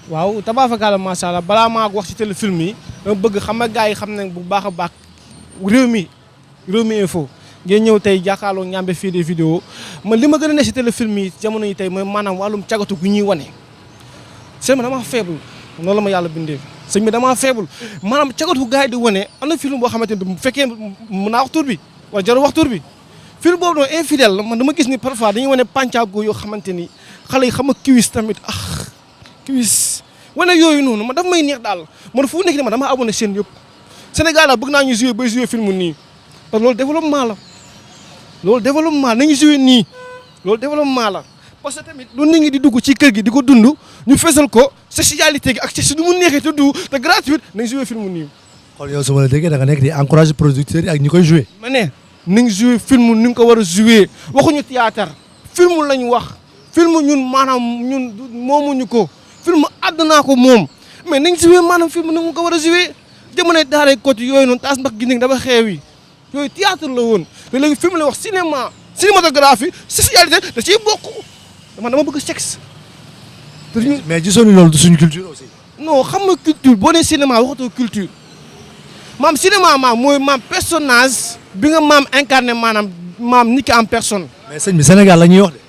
waaw tabaafakala macha allah balaa maa wax ci téléfilm yi dama bëgg xam nga gars yi xam nañ bu baax a baax réew mi info ngeen ñëw tey jàkkaarloo ñambe fii des vidéos man li ma gën a ne ci téléfilm yi jamono yi tey mooy maanaam wàllum cagatu gu ñuy wane. sëñ bi damaa faible noonu la ma yàlla bindee sëñ bi damaa faible maanaam cagatu gu gars yi di wane am na film boo xamante ni bu fekkee mën naa wax tur bi wala jarul wax tur bi. film boobu noonu infidèle man dama gis ni parfois dañuy wane pàncaago yoo xamante ni xale yi xam nga kiwis tamit kiwis wane yooyu noonu man daf may neex daal man fu nekk ni ma dama abonné seen yëpp Sénégal daal bëgg naa ñu jouer bay jouer film nii parce que loolu développement la loolu développement nañu jouer nii loolu développement la parce que tamit lu nit ñi di dugg ci kër gi di ko dund ñu fesal ko sexualité gi ak ci nu mu neexee te du te gratuite nañ jouer film nii. kon yow su ma la déggee da nga nekk di encourager producteurs yi ak ñi koy jouer. ma ne nañ jouer film ni nga ko war a jouer waxuñu théâtre film lañu wax film ñun maanaam ñun moomuñu ko film àddunaa ko moom mais nañ jouer maanaam film ni nga ko war a jouer jamonoy daaray côté yooyu noonu taas ndax gis dafa xeew yi yooyu théâtre la woon te léegi film la wax cinématographie sexualité da ciy bokk dama bëgg sexe. mais gisoon ni loolu du suñu culture aussi. non xam nga culture boo nee cinéma waxatoo culture maam cinéma maam mooy maam personnage bi nga maam incarné maam nit ki en personne. mais sëñ bi Sénégal la ñuy wax de.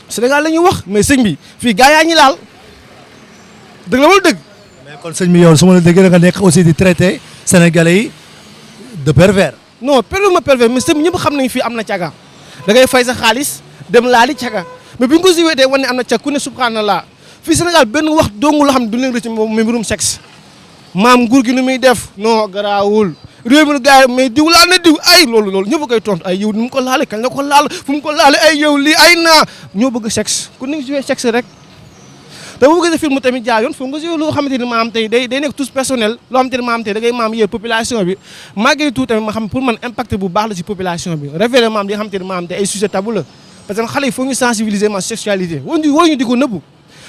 Sénégal la ñuy wax mais sëñ bi fii gars yaa ñi laal dëgg la wala dëgg. mais kon sëñ bi yow su ma la déggee da nga nekk aussi di traité sénégalais yi de pervers. non pervers mais sëñ bi ñëpp xam nañ fii am na caga da ngay fay sa xaalis dem laali caga mais bi ñu ko siwee tey wane ne am na caga ku ne subhanallah fii Sénégal benn wax dong loo xam ne du leen rëcc moom mbirum sexe maam nguur gi nu muy def non garaawul réew mi gars yi mais diw laal na diw ay loolu ñëpp a koy tontu ay yow ni mu ko laale kañ la ko laal fu mu ko laale ay yow lii ay naa ñoo bëgg sexe ku ne joué sexe rek te bu bëgg sa film tamit jaar yoon foog nga joué loo xamante ni maam tey day nekk tous personnel loo xamante ni maam tey da ngay maam yee population bi malgré tout tamit ma xam pour man impact bu baax la ci population bi révélé maam li nga xamante ni maam tey ay sujet tabou la parce que xale yi foog ñu sensibiliser ma sexualité waruñu di ko nëbbu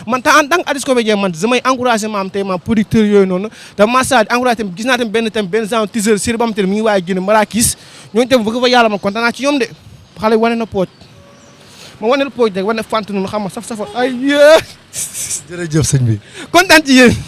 man en tant que artiste comédien man damay encouragé maam tey maam producteur yooyu noonu te massa encouragé tamit gis naa tamit benn genre teaser série boo xamante ni mi ngi waaye génn Marakis ñooñu tamit bëgg fa yàlla man kontaan naa ci ñoom de xale yi wane na pooj ma wane la pooj rek wane fant noonu xam nga saf-safal ay yee jërëjëf sëñ bi kontaan ci yéen